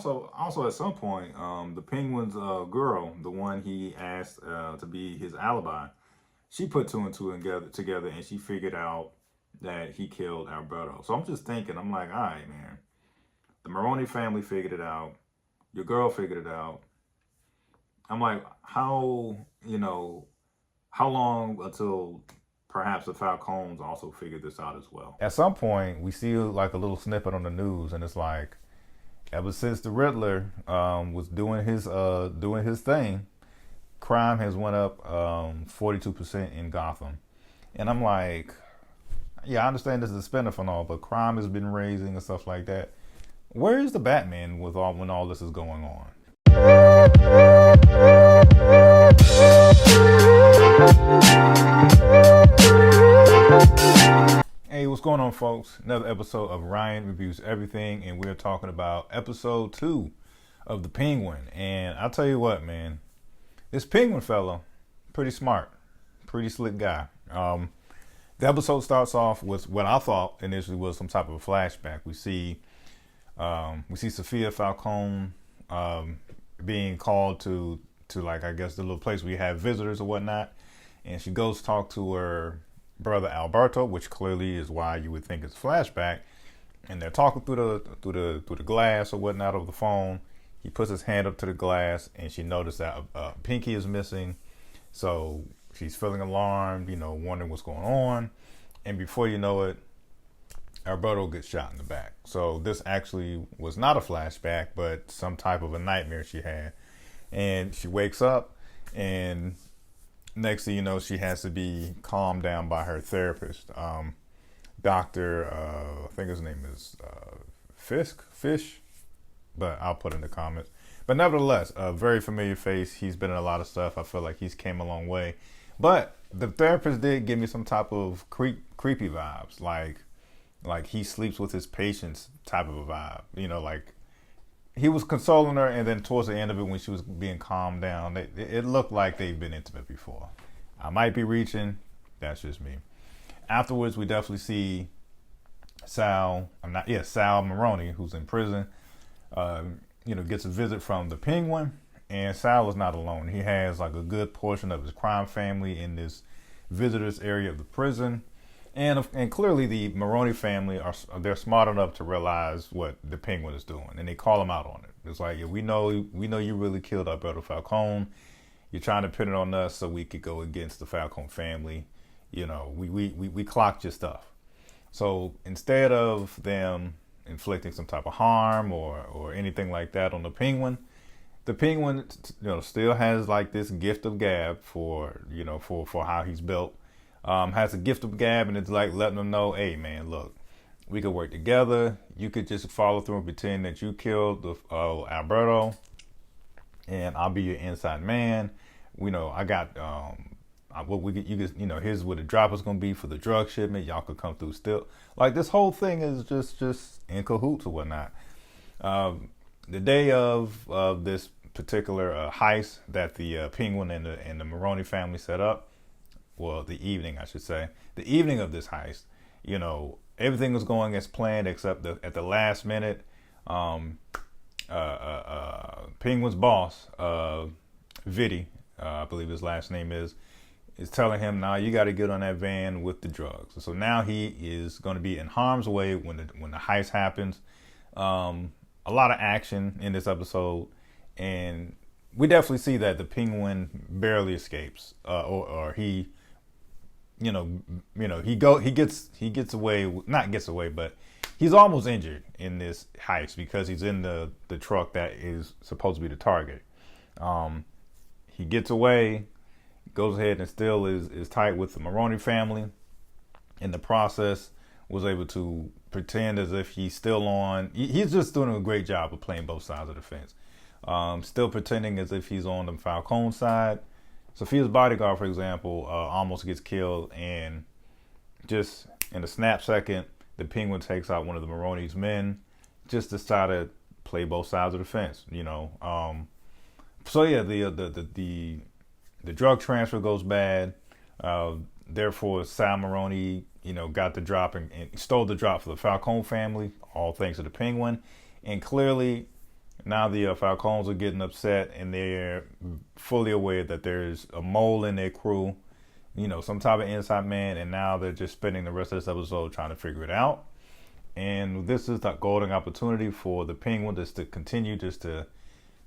also at some point, the Penguin's girl, the one he asked to be his alibi, she put two and two together, and she figured out that he killed Alberto. So I'm just thinking, I'm like, all right, man, the Maroni family figured it out. Your girl figured it out. I'm like, how long until perhaps the Falcones also figured this out as well? At some point, we see like a little snippet on the news, and it's like, ever since the Riddler was doing his thing, crime has went up 42% in Gotham, and I'm like, yeah, I understand this is a spin-off and all, but crime has been raising and stuff like that. Where is the Batman with when all this is going on? Hey, what's going on, folks? Another episode of Ryan Reviews Everything, and we're talking about episode 2 of The Penguin. And I'll tell you what, man, this Penguin fella, pretty smart, pretty slick guy. The episode starts off with what I thought initially was some type of a flashback. We see Sofia Falcone being called to like, I guess, the little place where you have visitors or whatnot, and she goes to talk to her brother Alberto, which clearly is why you would think it's a flashback. And they're talking through the glass or whatnot over the phone. He puts his hand up to the glass, and she noticed that Pinky is missing. So she's feeling alarmed, wondering what's going on. And before you know it, Alberto gets shot in the back. So this actually was not a flashback, but some type of a nightmare she had. And she wakes up, and next thing you know, she has to be calmed down by her therapist, Doctor. I think his name is Fish, but I'll put in the comments. But nevertheless, a very familiar face. He's been in a lot of stuff. I feel like he's came a long way. But the therapist did give me some type of creepy vibes, like he sleeps with his patients type of a vibe. Like he was consoling her, and then towards the end of it, when she was being calmed down, it looked like they've been intimate before. I might be reaching. That's just me. Afterwards, we definitely see Sal Maroni, who's in prison. Gets a visit from the Penguin, and Sal is not alone. He has like a good portion of his crime family in this visitors area of the prison. And clearly the Maroni family they're smart enough to realize what the Penguin is doing, and they call him out on it. It's like, yeah, we know you really killed Alberto Falcone. You're trying to pin it on us so we could go against the Falcone family. We clocked your stuff. So instead of them inflicting some type of harm or anything like that on the Penguin still has like this gift of gab for how he's built. Has a gift of gab, and it's like letting them know, hey man, look, we could work together. You could just follow through and pretend that you killed Alberto, and I'll be your inside man. I got here's where the drop is gonna be for the drug shipment. Y'all could come through still. Like this whole thing is just in cahoots or whatnot. The day of this particular heist that the Penguin and the Maroni family set up. Well, the evening, I should say. The evening of this heist, everything was going as planned, except at the last minute, Penguin's boss, Vitti, I believe his last name is telling him, now you got to get on that van with the drugs. So now he is going to be in harm's way when the heist happens. A lot of action in this episode, and we definitely see that the Penguin barely escapes, or he. He gets away, not gets away, but he's almost injured in this heist because he's in the truck that is supposed to be the target. He gets away, goes ahead and still is tight with the Maroni family. In the process, was able to pretend as if he's still on. He's just doing a great job of playing both sides of the fence. Still pretending as if he's on the Falcone side. Sofia's bodyguard, for example, almost gets killed, and just in a snap second, the Penguin takes out one of the Maroni's men, just to try to play both sides of the fence, So yeah, the drug transfer goes bad. Therefore, Sal Maroni, got the drop and stole the drop for the Falcone family, all thanks to the Penguin. And clearly, Now the Falcones are getting upset, and they're fully aware that there's a mole in their crew, some type of inside man, and now they're just spending the rest of this episode trying to figure it out. And this is the golden opportunity for the Penguin just to continue just to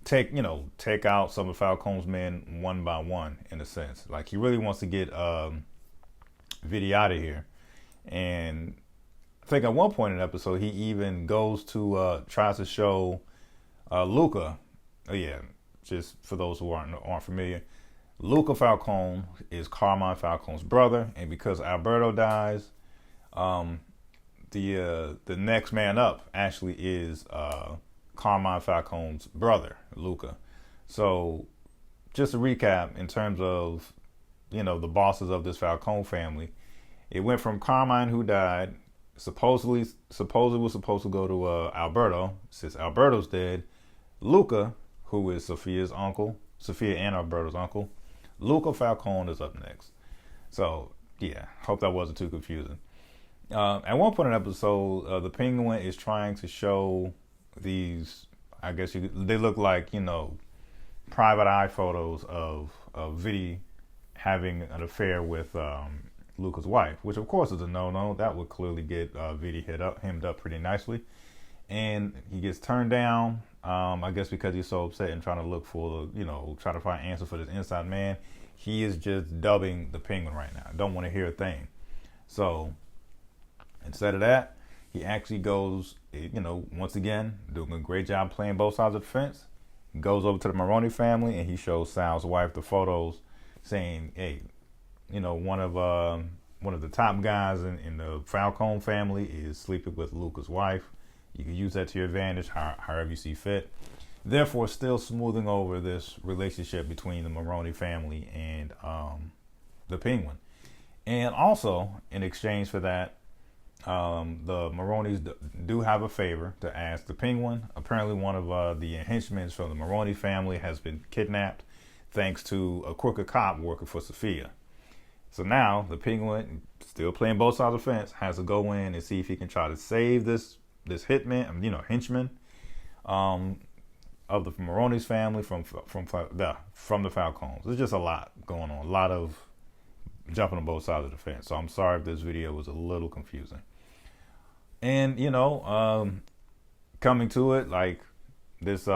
take out some of Falcone's men one by one, in a sense. Like, he really wants to get Vitti out of here. And I think at one point in the episode, he even goes to tries to show Luca. Just for those who aren't familiar, Luca Falcone is Carmine Falcone's brother, and because Alberto dies, the next man up actually is Carmine Falcone's brother, Luca. So just to recap, in terms of the bosses of this Falcone family, it went from Carmine, who died, supposedly was supposed to go to Alberto. Since Alberto's dead, Luca, who is Sofia and Alberto's uncle, Luca Falcone is up next. So yeah, hope that wasn't too confusing. At one point in the episode, the Penguin is trying to show these, I guess they look like, private eye photos of Vitti having an affair with Luca's wife, which of course is a no-no. That would clearly get Vitti hemmed up pretty nicely. And he gets turned down, I guess because he's so upset and trying to look for, try to find answer for this inside man. He is just dubbing the Penguin right now. Don't want to hear a thing. So instead of that, he actually goes, once again, doing a great job playing both sides of the fence. He goes over to the Maroney family and he shows Sal's wife the photos, saying, hey, one of the top guys in the Falcone family is sleeping with Luca's wife. You can use that to your advantage, however you see fit. Therefore, still smoothing over this relationship between the Maroney family and the Penguin. And also, in exchange for that, the Maronis do have a favor to ask the Penguin. Apparently, one of the henchmen from the Maroni family has been kidnapped, thanks to a crooked cop working for Sofia. So now the Penguin, still playing both sides of the fence, has to go in and see if he can try to save this henchman of the Maronis family from the Falcones. There's just a lot going on, a lot of jumping on both sides of the fence. So I'm sorry if this video was a little confusing. And coming to it, like this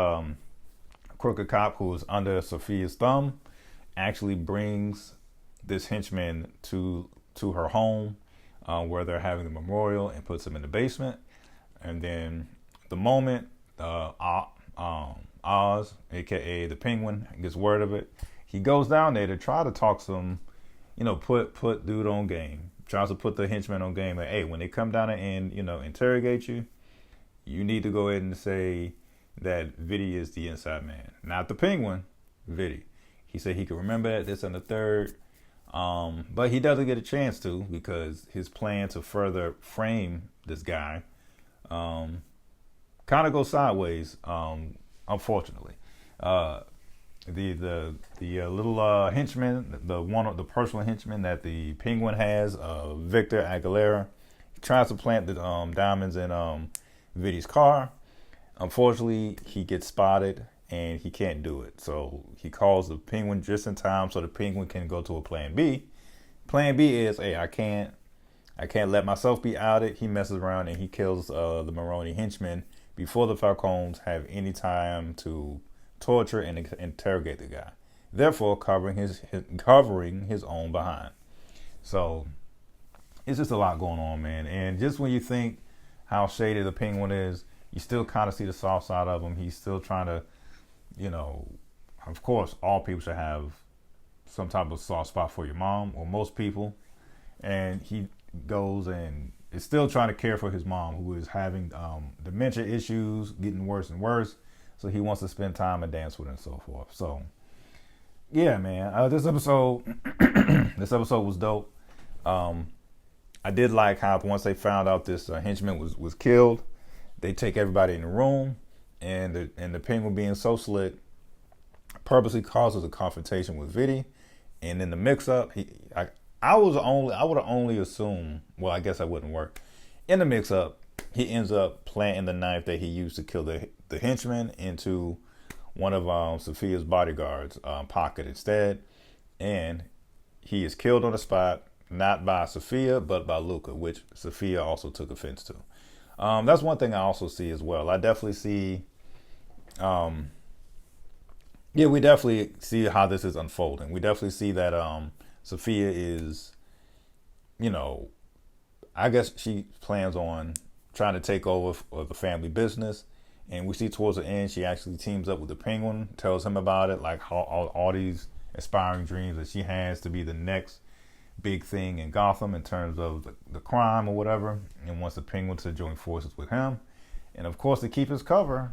crooked cop who is under Sofia's thumb actually brings this henchman to her home, where they're having the memorial, and puts him in the basement. And then the moment Oz, aka the Penguin, gets word of it, he goes down there to try to talk some, put dude on game. Tries to put the henchman on game. Like, hey, when they come down and interrogate you, you need to go ahead and say that Vitti is the inside man, not the Penguin. Vitti. He said he could remember that, this and the third. But he doesn't get a chance to, because his plan to further frame this guy kind of goes sideways, unfortunately. The little henchman, the personal henchman that the Penguin has, Victor Aguilera, he tries to plant the diamonds in Vitti's car. Unfortunately, he gets spotted and he can't do it. So he calls the Penguin just in time so the Penguin can go to a plan B. Plan B is, hey, I can't let myself be outed. He messes around and he kills the Maroni henchman before the Falcones have any time to torture and interrogate the guy, therefore covering his own behind. So it's just a lot going on, man. And just when you think how shady the Penguin is, you still kind of see the soft side of him. He's still trying to, of course, all people should have some type of soft spot for your mom, or most people. And he goes and is still trying to care for his mom, who is having dementia issues, getting worse and worse. So he wants to spend time and dance with her and so forth. So yeah, man, this episode was dope. I did like how once they found out this henchman was killed, they take everybody in the room, and the Penguin, being so slick, purposely causes a confrontation with Vitti. And in the mix-up, I would have only assumed, well, I guess that wouldn't work. In the mix-up, he ends up planting the knife that he used to kill the the henchman into one of Sofia's bodyguards' pocket instead, and he is killed on the spot, not by Sofia but by Luca, which Sofia also took offense to. That's one thing I also see as well. I definitely see, we definitely see how this is unfolding. We definitely see that Sofia is, I guess she plans on trying to take over the family business. And we see towards the end, she actually teams up with the Penguin, tells him about it, like how all these aspiring dreams that she has to be the next big thing in Gotham in terms of the crime or whatever, and wants the Penguin to join forces with him. And of course, to keep his cover,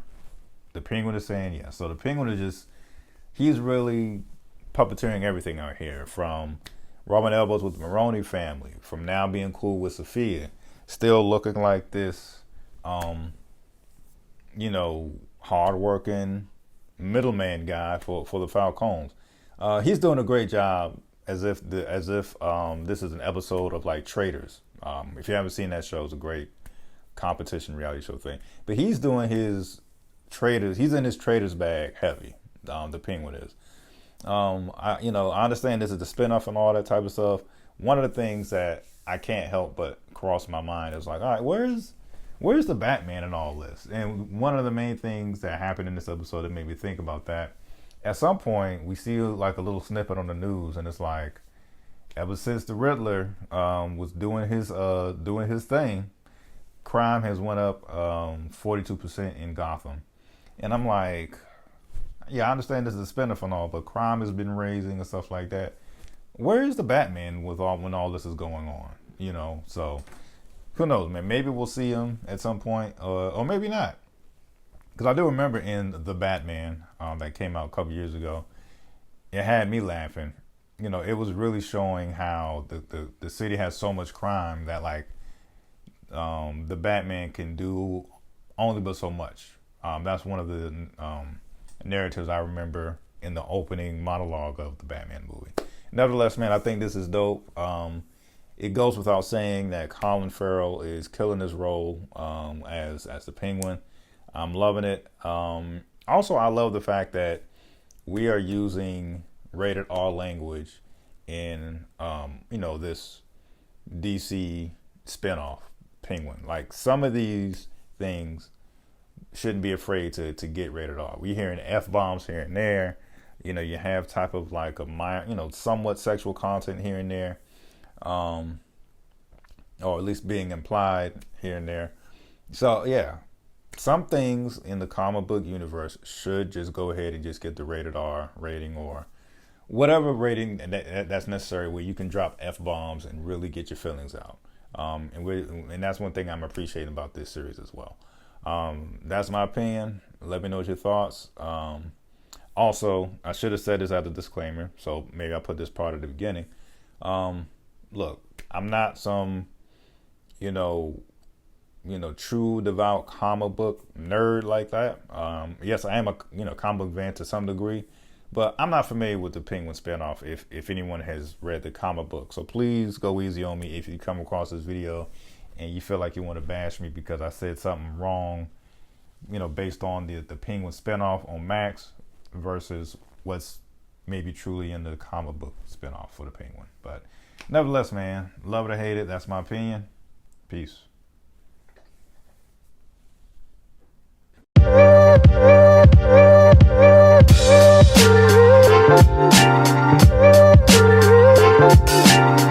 the Penguin is saying yes. So the Penguin is he's really puppeteering everything out here, from rubbing elbows with the Maroni family, from now being cool with Sofia, still looking like this, hardworking middleman guy for the Falcones. He's doing a great job, as if this is an episode of like Traitors. If you haven't seen that show, it's a great competition reality show thing. But he's doing his Traitors. He's in his Traitors bag heavy. The Penguin is. I understand this is the spinoff and all that type of stuff. One of the things that I can't help but cross my mind is like, all right, where's the Batman in all this? And one of the main things that happened in this episode that made me think about that, at some point we see like a little snippet on the news, and it's like, ever since the Riddler was doing his thing, crime has went up 42% in Gotham. And I'm like, yeah, I understand this is a spinoff and all, but crime has been raising and stuff like that. Where is the Batman when all this is going on? So who knows, man? Maybe we'll see him at some point, or maybe not. Because I do remember in The Batman that came out a couple years ago, it had me laughing. It was really showing how the city has so much crime that the Batman can do only but so much. That's one of the narratives I remember in the opening monologue of the Batman movie. Nevertheless, man, I think this is dope. It goes without saying that Colin Farrell is killing his role as the Penguin. I'm loving it. Also, I love the fact that we are using rated R language in this DC spinoff Penguin. Like, some of these things shouldn't be afraid to get rated R. We're hearing F-bombs here and there. You have type of like somewhat sexual content here and there, or at least being implied here and there. So yeah, some things in the comic book universe should just go ahead and just get the rated R rating, or whatever rating that's necessary, where you can drop F-bombs and really get your feelings out. And that's one thing I'm appreciating about this series as well. That's my opinion. Let me know your thoughts. Also, I should have said this as a disclaimer, so maybe I'll put this part at the beginning. Look, I'm not some, true devout comic book nerd like that. Yes, I am a comic book fan to some degree, but I'm not familiar with the Penguin spinoff if anyone has read the comic book. So please go easy on me if you come across this video and you feel like you want to bash me because I said something wrong, based on the Penguin spinoff on Max versus what's maybe truly in the comic book spinoff for the Penguin. But nevertheless, man, love it or hate it, that's my opinion. Peace.